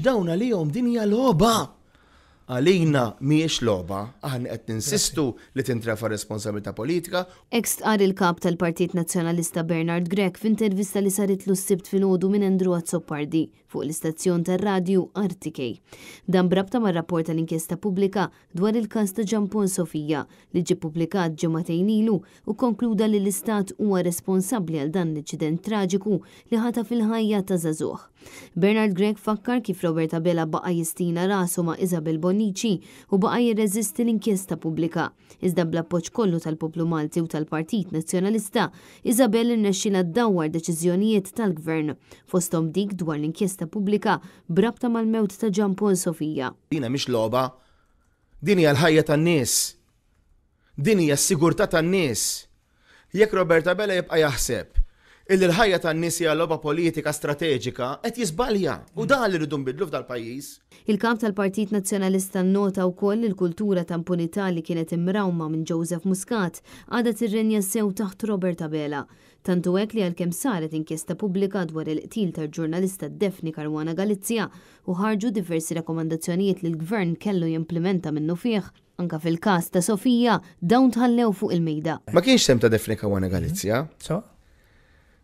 Dawn għalihom din hija logħba. Għalina miex logħba, aħna qed ninsistu li tintrefa' responsabilità politika. Ekst qar il-kap tal-Partit Nazzjonalista Bernard Grech f'intervista li saritlu s-sibt filgħodu minn Andrew Azzopardi fuq l-istazzjon tar-radju RTK. Dan brabta mar-rapport tal-inkjesta pubblika dwar il-każ ta' Giampol Sofija li ġie pubblikat ġimagħtejn ilu u konkluda li l-Istat huwa responsabbli għal dan l-inċident traġiku li ħata fil-ħajja ta' żagħżugħ. Bernard Grech fakkar kif Roberta Bella baqa' jistina rasu ma' Isabel Bonnici u baqa' jirreżisti l-inkjesta pubblika. Iżda bl-appoġġ kollu tal-Poplu Malti u tal-Partit Nazzjonalista, Isabel irnexxilha ddawwar deċiżjonijiet tal-Gvern fosthom dik dwar l-inkjesta pubblika brabta mal-mewt ta' Giampol Sofija. Dina mhix logħba, din hija l-ħajja tan-nies. Din hija s-sigurtà tan-nies. Jekk Roberta Bella jibqa' jaħseb illi l-ħajja tan-nies hija logħba politika strateġika qed jiżbalja u dan li rridu nbidlu f'dal-pajjiż. Il-kap tal-Partit Nazzjonalista nnota wkoll il-kultura ta' impunità li kienet imrawma minn Joseph Muscat għadha tirrenja sew taħt Roberta Bella. Tantu hekk li għalkemm saret inkjesta pubblika dwar il-qtil tal-ġurnalista Daphne Caruana Galizia u ħarġu diversi rakkomandazzjonijiet li l-Gvern kellu jimplementa minnu fih, anka fil-każ ta' Sofija dawn tħallew fuq il-mejda. Ma kienx sem ta' Daphne Caruana Galizia.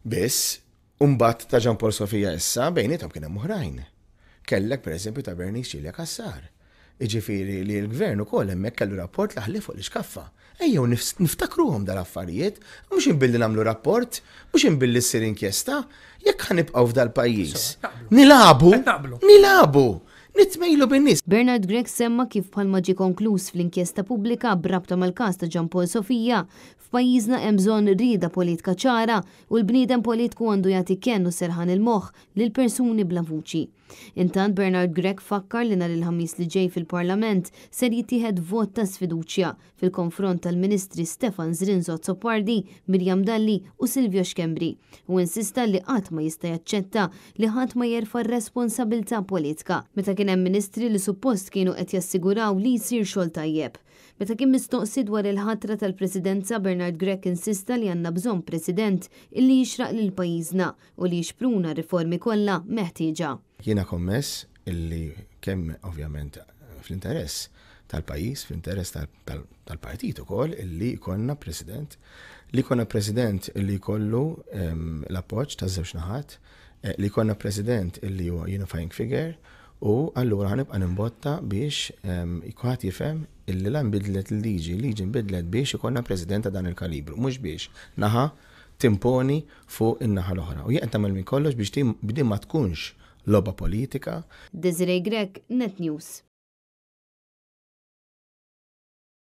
Biss, umbat ta' Giampol Sofija issa bejnietom kien hemm oħrajn. Kellek pereżempju ta' Bernice Ġilja Kassar. Iġifieri li l-Gvern ukoll hemmhekk kellu rapport laħli fuq l-iskaffa. Ejjew niftakruhom dal-affarijiet, mhux inbilli nagħmlu rapport, mhux inbilli ssir inkjesta, jekk ħanibqgħu f'dal-pajjiż. Nilabu! Nitmejlu bin-nies. Bernard Grech semma kif bħalma ġie konkluż fl-inkjesta pubblika brabta mal-każ ta' Giampol Sofija, f'pajjiżna hemm bżonn rieda politika ċara u l-bniedem politiku għandu jagħti kennu serħan il-moħħ lil persuni bla vuċi. Intant Bernard Grech fakkar li nhar il-ħamis li ġej fil-Parlament ser jittieħed vot ta' sfiduċja fil-konfront tal-Ministri Stefan Zrinzo Azzopardi, Mirjam Dalli u Silvio Xkembri u insista li qatt ma jista' jaċċetta li ħadd ma jerfa' r-responsabilità politika meta kien hemm ministri li suppost kienu qed jassiguraw li jsir xogħol tajjeb. Meta kien mistoqsi dwar il-ħatra tal-Presidenza, Bernard Grech insista li għandna bżonn President illi jixraq lil pajjiżna u li jixpruna riformi kollha meħtieġa. Jiena kommess illi kemm ovvjament fl-interess tal-pajjiż, fl-interess tal-partit ukoll illi jkollna President, illi jkollu l-appoġġ taż-żewġ naħat, li jkollna President illi huwa unifying figure u allura ħanibqa' nimbotta biex jkun jifhem illi la nbidlet il-liġi nbidlet biex ikollna President ta' dan il-kalibru, mhux biex naħa timponi fuq in-naħa l-oħra. U jien tagħmel minn kollox biex din ma tkunx logħba politika. Desiree Grech, Net News.